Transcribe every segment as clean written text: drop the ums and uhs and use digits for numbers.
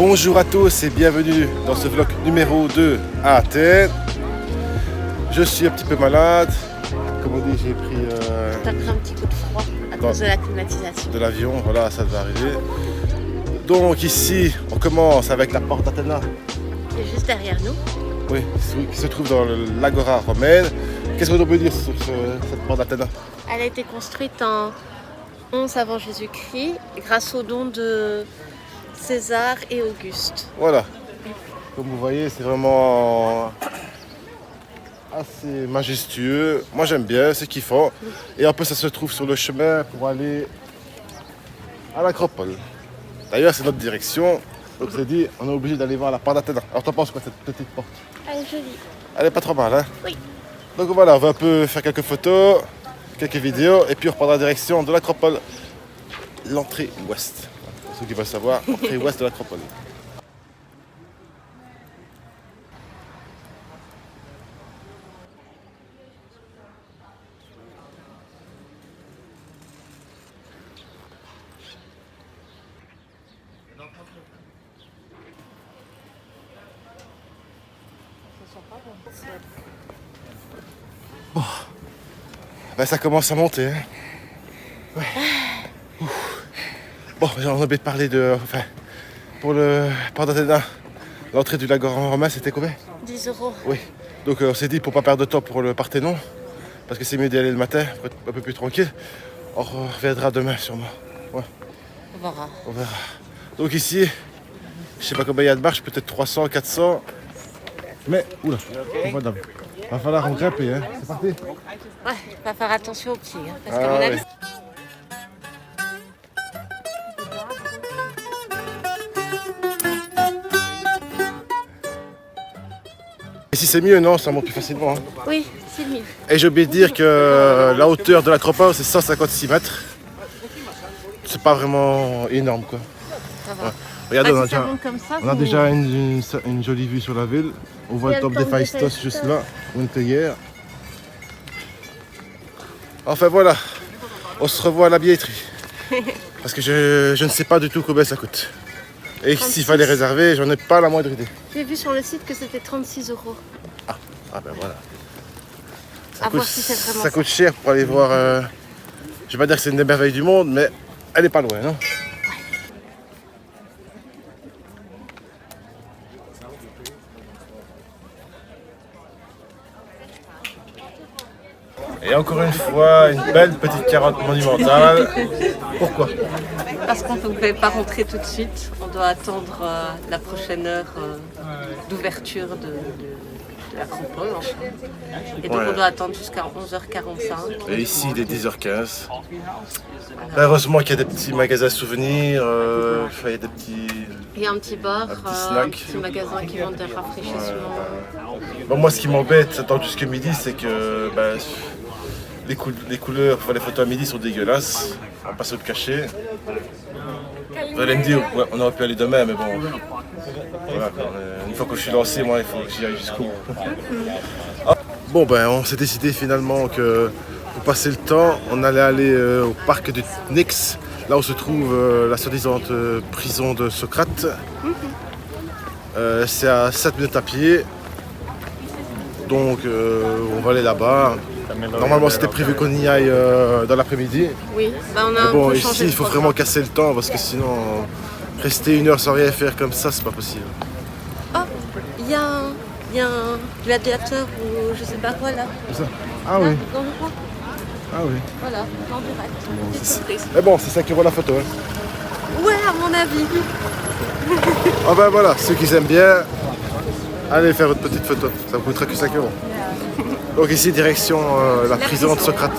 Bonjour à tous et bienvenue dans ce vlog numéro 2 à Athènes. Je suis un petit peu malade. Comme on dit, j'ai pris T'as pris un petit coup de froid à cause de la climatisation. de l'avion. Voilà, ça devait arriver. Donc ici, on commence avec la porte d'Athéna. Qui est juste derrière nous. Oui, qui se trouve dans l'agora romaine. Qu'est-ce qu'on peut dire sur cette porte d'Athéna? Elle a été construite en 11 avant Jésus-Christ grâce aux dons de César et Auguste. Voilà. Comme vous voyez, c'est vraiment assez majestueux. Moi j'aime bien, c'est kiffant. Et un peu ça se trouve sur le chemin pour aller à l'Acropole. D'ailleurs c'est notre direction. Donc c'est dit, on est obligé d'aller voir la porte d'Athéna. Alors t'en penses quoi cette petite porte? Elle est jolie. Elle est pas trop mal, hein? Oui. Donc voilà, on va un peu faire quelques photos, quelques vidéos, et puis on reprendra la direction de l'Acropole. L'entrée ouest. Pour ceux qui veulent savoir, l'entrée ouest de l'Acropole. Ben, ça commence à monter. Hein. Ouais. Ouf. Bon, on a oublié de parler de. Enfin, pour le port d'Athéna, l'entrée du lac romain, c'était combien? 10 €. Oui. Donc on s'est dit pour pas perdre de temps pour le Parthénon, parce que c'est mieux d'y aller le matin, pour être un peu plus tranquille. On reviendra demain sûrement. Ouais, On verra. on verra. Donc ici, je sais pas combien il y a de marches, peut-être 300, 400. Mais, oula, madame. Va falloir en grimper, hein. C'est parti. Ouais, va faire attention aux pieds. Hein, parce Ah qu'à mon avis, ouais. Ici c'est mieux, non? Ça monte plus facilement. Hein. oui, c'est mieux. Et j'ai oublié de dire que la hauteur de l'Acropole c'est 156 mètres. C'est pas vraiment énorme quoi. Ça va. Ouais. Regardez, Ah, on a si ça déjà, monte comme ça, on a c'est déjà mieux. une jolie vue sur la ville. On voit Il y le a temple le des temple des Phaistos juste Phaistos. là, où on était hier. Enfin voilà, on se revoit à la billetterie. Parce que je ne sais pas du tout combien ça coûte. Et 36. s'il fallait réserver, j'en ai pas la moindre idée. J'ai vu sur le site que c'était 36 €. Ah ben voilà. À voir si c'est vraiment ça coûte cher pour aller voir. Je vais pas dire que c'est une des merveilles du monde, mais elle est pas loin, non? Et encore une fois, une belle petite carotte monumentale. Pourquoi? Parce qu'on ne pouvait pas rentrer tout de suite. On doit attendre la prochaine heure d'ouverture de l'Acropole. Enfin. Et donc Ouais. on doit attendre jusqu'à 11h45. Et ici, il est 10h15. Heureusement qu'il y a des petits magasins souvenirs, il y a des petits... Il y a un petit bar, Un petit un snack. petit magasin qui vend des rafraîchissements. Bon, moi, ce qui m'embête, attendre jusqu'à midi, c'est que les couleurs, enfin, les photos à midi sont dégueulasses. On va pas se le cacher. Vous allez me dire, ouais, on aurait pu aller demain, mais bon. Voilà, une fois que je suis lancé, moi, il faut que j'y aille jusqu'au bout. Ah, bon, ben, on s'est décidé finalement que pour passer le temps, on allait aller au parc de Nyx, là où se trouve la soi-disant prison de Socrate. C'est à 7 minutes à pied. Donc on va aller là-bas. Normalement c'était prévu qu'on y aille dans l'après-midi. Oui, bah on a Mais un bon peu ici changé il de faut programme. vraiment casser le temps parce que sinon rester une heure sans rien faire comme ça c'est pas possible. Oh, il y a un gladiateur ou je sais pas quoi là. C'est ça? Ah Là, oui, dans le coin. ah oui. Voilà, en direct. Petite surprise. Mais bon c'est 5 € la photo. Hein. Ouais, à mon avis. Ah ben voilà, ceux qui aiment bien, allez faire votre petite photo, ça vous coûtera que 5 €. Donc ici direction la prison de Socrate.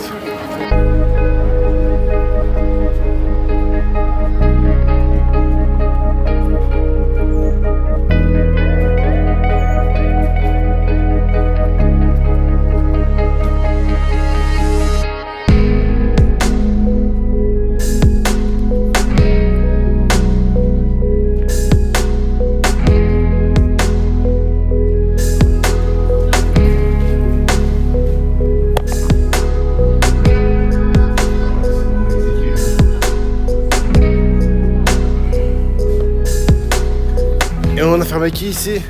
enfermé qui ici?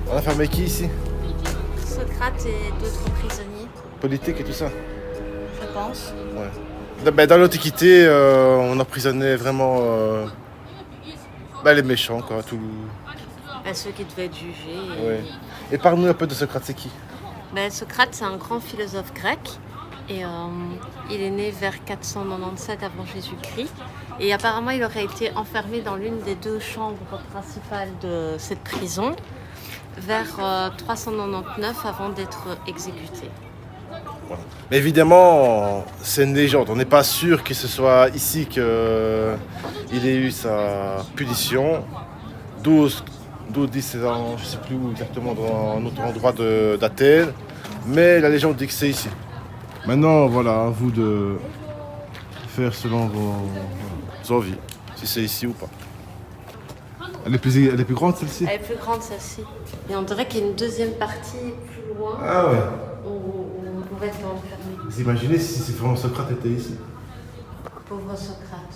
On a enfermé qui ici? Socrate et d'autres prisonniers, Politique et tout ça? je pense. Ouais. Ben, dans l'Antiquité, on emprisonnait vraiment les méchants, quoi. Tout... Ceux qui devaient être jugés. Ouais. Et parle-nous un peu de Socrate, c'est qui? Socrate, c'est un grand philosophe grec. Et il est né vers 497 avant Jésus-Christ. Et apparemment, il aurait été enfermé dans l'une des 2 chambres principales de cette prison vers 399 avant d'être exécuté. Voilà. Mais évidemment, c'est une légende. On n'est pas sûr que ce soit ici qu'il ait eu sa punition. D'autres disent c'est dans, je ne sais plus où exactement, dans un autre endroit d'Athènes. Mais la légende dit que c'est ici. Maintenant, voilà, à vous de faire selon vos envies, si c'est ici ou pas. Elle est plus grande celle-ci? Elle est plus grande celle-ci. Et on dirait qu'il y a une deuxième partie plus loin Ah ouais. où on pourrait être enfermé. Vous imaginez si vraiment Socrate était ici? Pauvre Socrate.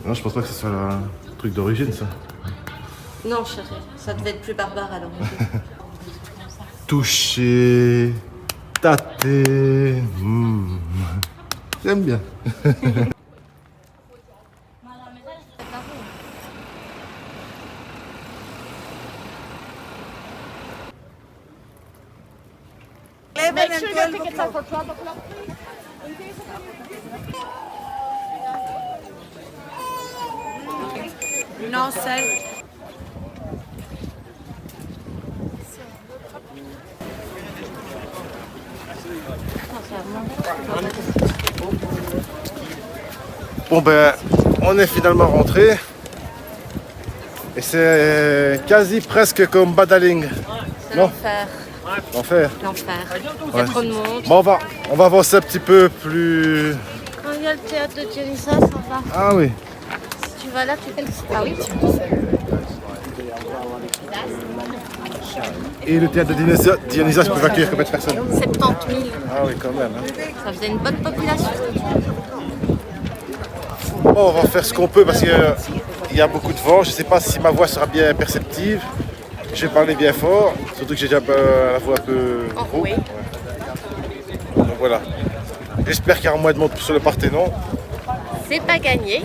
Non, je pense pas que ce soit un truc d'origine, ça. Non, chérie, ça devait être plus barbare à l'origine. Toucher, tâter. J'aime bien. Non, celle. Bon ben, on est finalement rentré. Et c'est quasi presque comme Badaling. C'est Non. l'enfer. L'enfer. L'enfer. Il y a trop de monde. Bon, on va avancer un petit peu plus... Quand il y a le théâtre de Dionysos, ça va. Ah oui. Si tu vas là, tu peux... Ah oui. Et le théâtre de Dionysos peut accueillir combien de personnes? 70 000. Ah oui, quand même. Hein. Ça faisait une bonne population. Bon, on va faire ce qu'on peut parce qu'il y a beaucoup de vent. Je ne sais pas si ma voix sera bien perceptive. Je vais parler bien fort, surtout que j'ai déjà la voix un peu gros. Oui. Ouais. Donc voilà. J'espère qu'il y aura moins de monde sur le Parthénon. C'est pas gagné.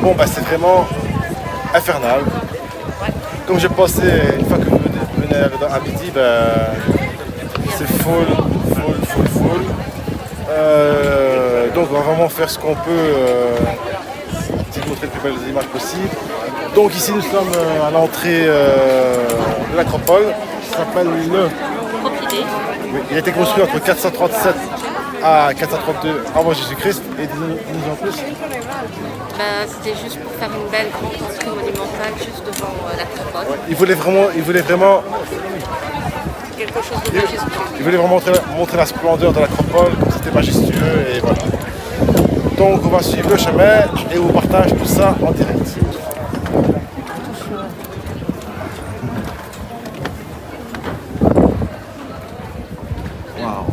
Bon, bah c'est vraiment infernal. Comme je pensais, une fois que vous venez à midi, c'est full. Donc on va vraiment faire ce qu'on peut, essayer de montrer les plus belles images possibles. Donc ici nous sommes à l'entrée de l'acropole, ça s'appelle le Propylée. Oui, il a été construit entre 437 à 432 avant Jésus-Christ. Et dis-nous en plus. C'était juste pour faire une belle grande construction monumentale juste devant l'acropole. Il voulait vraiment Quelque chose de majestueux. Il voulait vraiment montrer la splendeur de l'acropole, comme c'était majestueux et voilà. Donc on va suivre le chemin et on vous partage tout ça en direct. Waouh.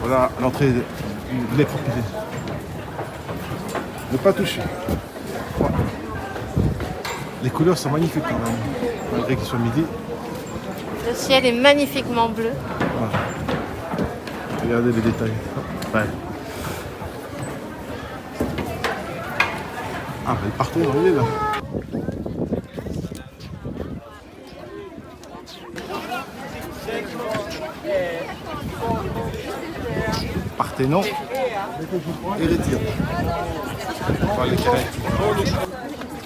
Voilà l'entrée de l'Acropole. Ne pas toucher. Ouais. Les couleurs sont magnifiques quand même, malgré qu'il soit midi. Le ciel est magnifiquement bleu. Regardez les détails. Ouais. Ah, elle partout, il est là. Parthénon et Rétire.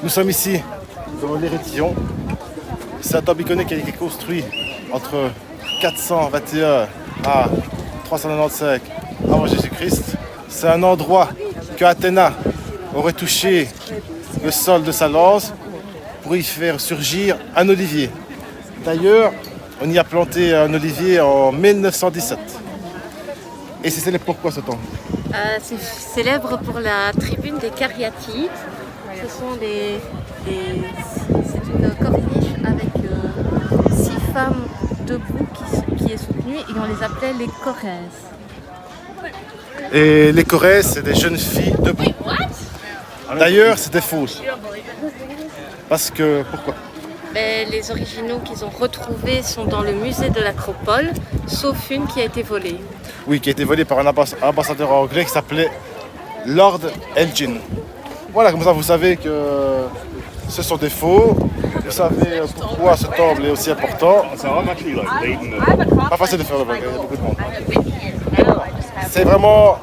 Nous sommes ici, dans l'Érétillon. C'est un Torbiconais qui a été construit entre 421 à 395 avant Jésus-Christ. C'est un endroit que Athéna aurait touché le sol de sa lance pour y faire surgir un olivier. D'ailleurs, on y a planté un olivier en 1917. Et c'est célèbre pourquoi ce temple? C'est célèbre pour la tribune des Cariatides Ce sont c'est une corniche avec 6 femmes debout qui est soutenue et on les appelait les Corrèzes. Et les Corrèzes, c'est des jeunes filles debout. D'ailleurs, c'était fausse. Parce que, pourquoi? Les originaux qu'ils ont retrouvés sont dans le musée de l'Acropole, sauf une qui a été volée. Oui, qui a été volée par un ambassadeur anglais qui s'appelait Lord Elgin. Voilà, comme ça vous savez que ce sont des faux. Vous savez pourquoi ce temple est aussi important. Pas facile de faire le vlog, il y a beaucoup de monde. C'est vraiment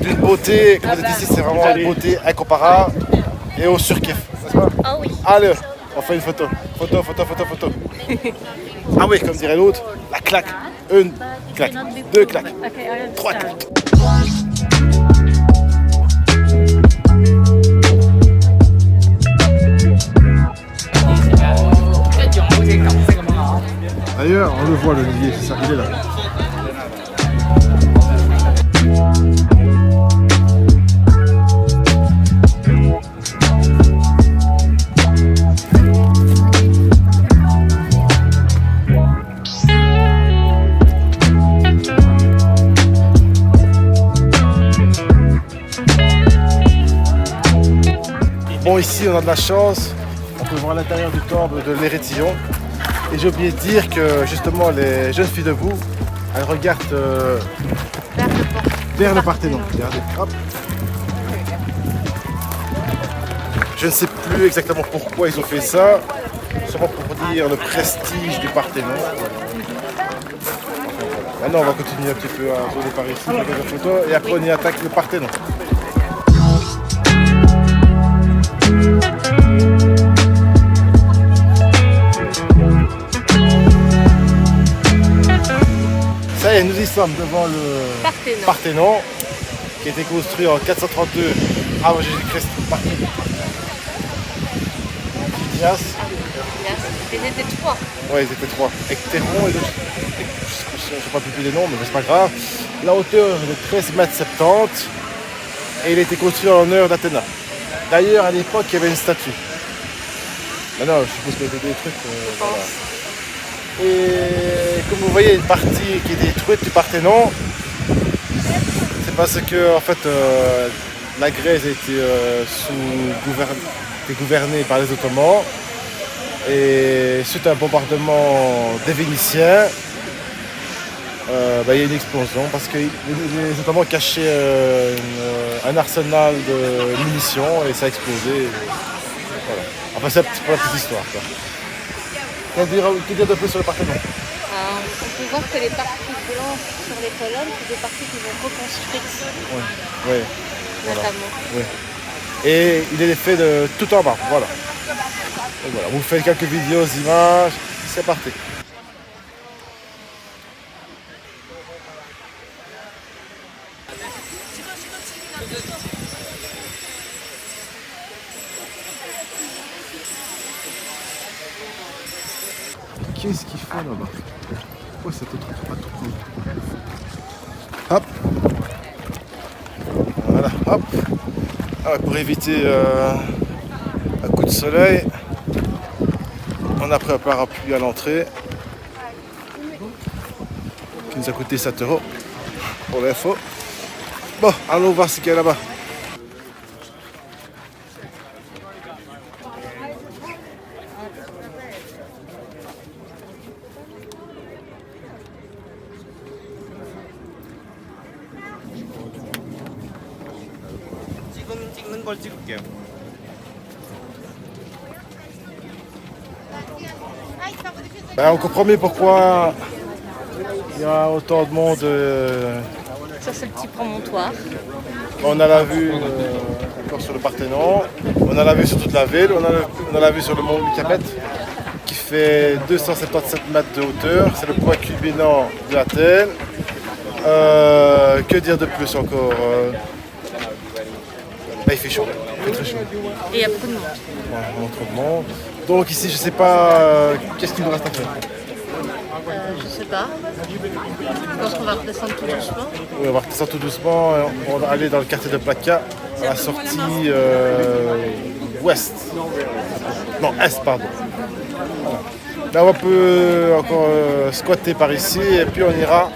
d'une beauté, comme vous êtes ici, c'est vraiment une beauté incomparable et au surkiff, n'est-ce pas? Ah oui. Allez, on fait une photo. Photo. Ah oui, comme dirait l'autre, la claque. Une claque, deux claques, trois claques. D'ailleurs, on le voit le levier, c'est ça, il est là. Bon, ici on a de la chance, on peut voir l'intérieur du temple de l'Érétillon. Et j'ai oublié de dire que justement les jeunes filles debout, elles regardent vers le Parthénon. Regardez, hop. Je ne sais plus exactement pourquoi ils ont fait ça, sûrement pour dire le prestige du Parthénon. Maintenant on va continuer un petit peu à voler par ici, faire des photos, et après on y attaque le Parthénon. Ça y est, nous y sommes devant le Parthénon, qui a été construit en 432 avant Jésus-Christ par Phidias. Ils étaient 3. Ouais, ils étaient 3. Ectéron et d'autres. Je ne sais pas plus les noms, mais c'est pas grave. La hauteur est de 13,70 m et il a été construit en l'honneur d'Athéna. D'ailleurs, à l'époque, il y avait une statue. Maintenant, je suppose qu'il y a été détruite. Voilà. Et comme vous voyez, une partie qui est détruite du Parthénon, c'est parce que en fait, la Grèce a été gouvernée par les Ottomans. Et suite à un bombardement des Vénitiens, il y a une explosion parce que les Ottomans cachaient un arsenal de munitions et ça a explosé. Voilà. Enfin, c'est pour la petite histoire, quoi. Que dire de plus sur le Parthénon? On peut voir que les parties blanches sur les colonnes, c'est des parties qu'ils ont reconstruites. Oui, voilà. Notamment. Oui. Et il est fait de tout en bas, voilà. Et voilà. Vous faites quelques vidéos, images, c'est parti. Qu'est-ce qu'il fait là-bas? Pourquoi ça te trouve pas tout cool? Hop. Voilà, hop. Ah ouais, pour éviter un coup de soleil, on a pris un parapluie à l'entrée qui nous a coûté 7 € pour l'info. Bon, allons voir ce qu'il y a là-bas. 찍는 걸 찍을게요. On comprend mieux pourquoi il y a autant de monde. Ça, c'est le petit promontoire. On a la vue encore sur le Parthénon, on a la vue sur toute la ville, on a la vue sur le mont Lycabette qui fait 277 mètres de hauteur. C'est le point culminant de l'Athènes. Que dire de plus encore? Il fait chaud, il fait très chaud. Et il y a beaucoup de monde. Ouais, trop de monde. Donc ici, je sais pas qu'est-ce qu'il nous reste à faire. Je sais pas. Je pense qu'on va redescendre tout doucement. Oui, on va redescendre tout doucement. On va aller dans le quartier de Plaka, à la sortie ouest. Non, est, pardon. Là, on peut encore squatter par ici et puis on ira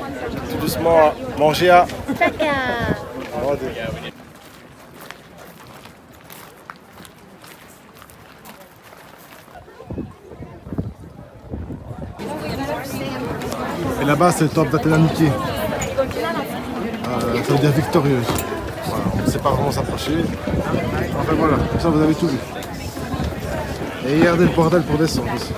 tout doucement manger à Plaka. Et là-bas, c'est le temple d'Athéna-Nike. Ça veut dire victorieuse. Voilà, on ne sait pas vraiment s'approcher. Enfin voilà, comme ça vous avez tout vu. Et regardez le bordel pour descendre aussi.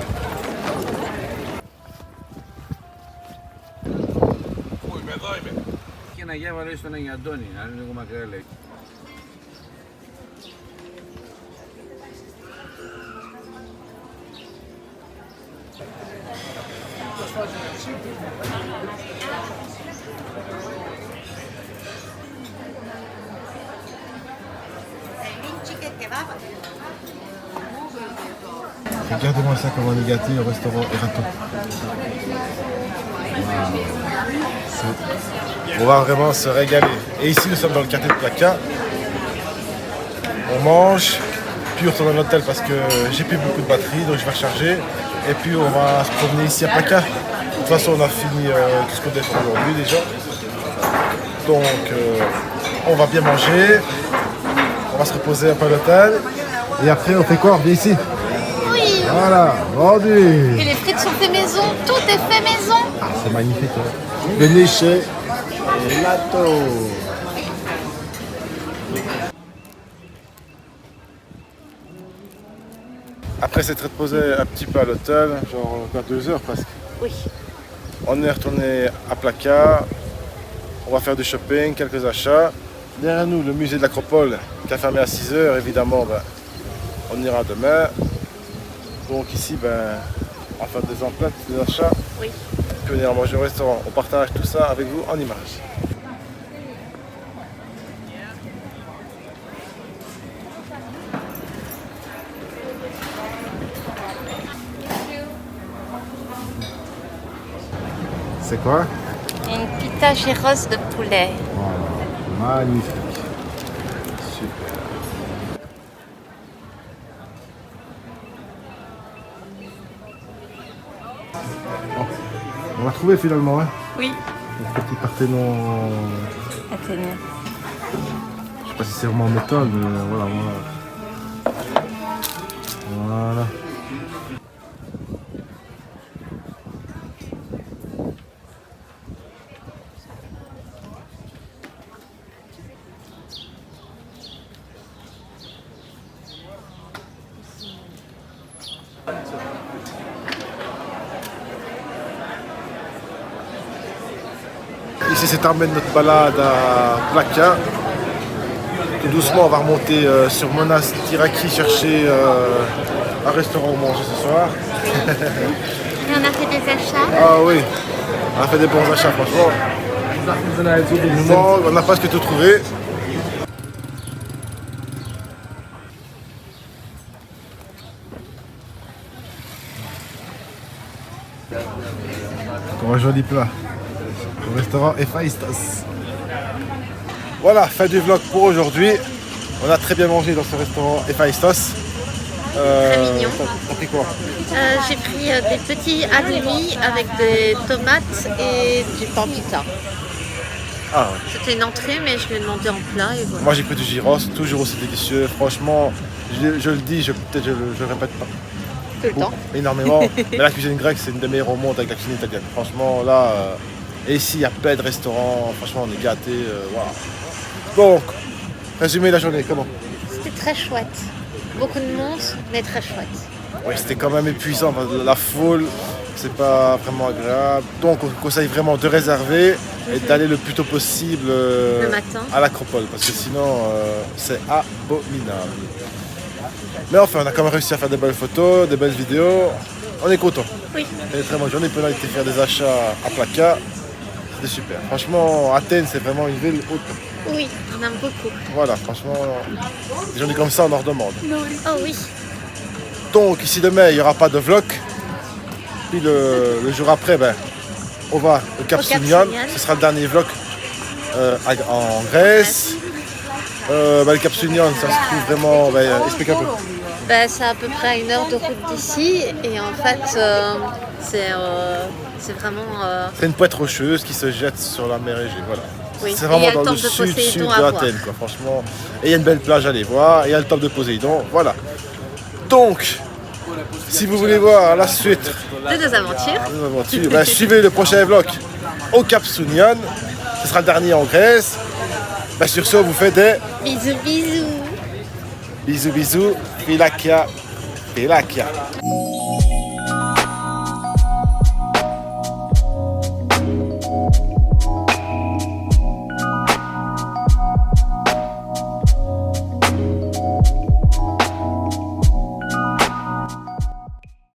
Regardez-moi ça comme on est gâté au restaurant Erato. On va vraiment se régaler. Et ici nous sommes dans le quartier de Plaka. On mange, puis on retourne à l'hôtel parce que j'ai plus beaucoup de batterie, donc je vais recharger. Et puis on va se promener ici à Plaka. De toute façon on a fini tout ce qu'on devait faire aujourd'hui déjà. Donc on va bien manger, on va se reposer un peu à l'hôtel. Et après on fait quoi? On revient ici. Oui. Voilà, vendu. Et les frites sont fait maison, tout est fait maison. Ah, c'est magnifique. Hein. Venez chez Lato. Après s'être reposé un petit peu à l'hôtel, genre vers 2 heures presque, Oui. on est retourné à Plaka. On va faire du shopping, quelques achats. Derrière nous, le musée de l'Acropole qui a fermé à 6 heures, évidemment, on ira demain. Donc ici, on va faire des emplettes, des achats. Oui. Puis on ira manger au restaurant. On partage tout ça avec vous en images. C'est quoi? Une pita gyros de poulet. Voilà, magnifique. Super. Bon, on va trouver finalement, hein, Oui. le petit Parthénon. Athénien. Je sais pas si c'est vraiment en métal, mais voilà. Voilà. Ici c'est terminé notre balade à Plaka. Tout doucement on va remonter sur Monas Tiraki chercher un restaurant où manger ce soir. Et on a fait des achats. Ah oui, on a fait des bons achats franchement. Il nous manque, on n'a presque tout trouvé. Encore un joli plat. Au restaurant Hephaïstos. Voilà, fin du vlog pour aujourd'hui. On a très bien mangé dans ce restaurant Hephaïstos. Très mignon. T'as pris quoi? J'ai pris des petits halloumi avec des tomates et du pampita. Ah ouais. C'était une entrée, mais je l'ai demandé en plat et voilà. Moi j'ai pris du gyros, toujours aussi délicieux. Franchement, je le dis, peut-être je le répète pas. Tout le temps. Énormément. Mais la cuisine grecque, c'est une des meilleures au monde avec la cuisine italienne. Franchement, là, et ici, il y a plein de restaurants. Franchement, on est gâtés. Voilà. Donc, résumé la journée, comment? C'était très chouette. Beaucoup de monde, mais très chouette. Oui, c'était quand même épuisant. La foule, c'est pas vraiment agréable. Donc, on conseille vraiment de réserver et d'aller le plus tôt possible Le matin. à l'Acropole. Parce que sinon, c'est abominable. Mais enfin, on a quand même réussi à faire des belles photos, des belles vidéos. On est content. Oui. C'était une très bonne journée. Puis on a été faire des achats à Plaka. C'était super. Franchement, Athènes, c'est vraiment une ville haute. Oui, on aime beaucoup. Voilà, franchement, des journées comme ça, on en redemande. Oh oui. Donc, ici demain, il n'y aura pas de vlog. Puis le jour après, on va au Cap Au Cap Sunion. Sunion. Ce sera le dernier vlog en Grèce. Le Cap Sunion, ça se trouve vraiment... explique un peu. C'est à peu près à 1 heure de route d'ici et en fait c'est vraiment... C'est une pointe rocheuse qui se jette sur la mer Égée, voilà. Oui. C'est vraiment Et il y a le dans le temple de sud Poséidon de à voir. Athènes, quoi, franchement. Et il y a une belle plage à aller voir, et il y a le temple de Poséidon, voilà. Donc, si vous voulez voir la suite De nos aventures. de nos aventures, suivez le prochain vlog au Cap Sunion. Ce sera le dernier en Grèce. Sur ce, on vous fait des Bisous, bisous. bisous, bisous. Philakia, Philakia.